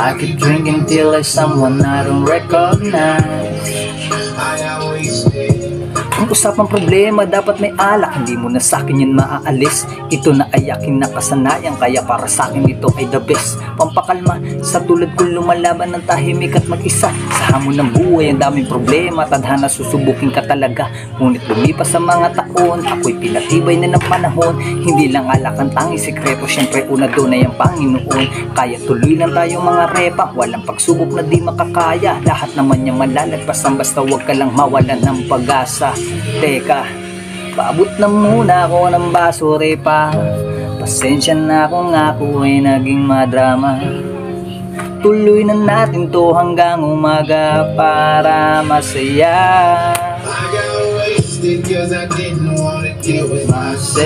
I keep drinking till there's someone I don't recognize. Ang usapang problema, dapat may alak. Hindi mo na sa'kin yan maaalis. Ito na ay aking nakasanayan, kaya para sa'kin ito ay the best. Pampakalma sa tulad kong lumalaban ng tahimik at mag-isa. Sa hamon ng buhay, ang daming problema. Tadhana susubukin ka talaga. Ngunit lumipas sa mga taon, ako'y pinatibay na ng panahon. Hindi lang alak ang tanging sekreto, syempre una doon ay ang Panginoon. Kaya tuloy lang tayo mga repa, walang pagsubok na di makakaya. Lahat naman niyang malalagpasan, basta wag ka lang mawalan ng pag-asa. Teka, paabot na muna ako ng basure pa. Pasensya na kung ako ay naging madrama. Tuloy na natin to hanggang umaga para masaya. I got wasted 'cause I didn't wanna deal with myself.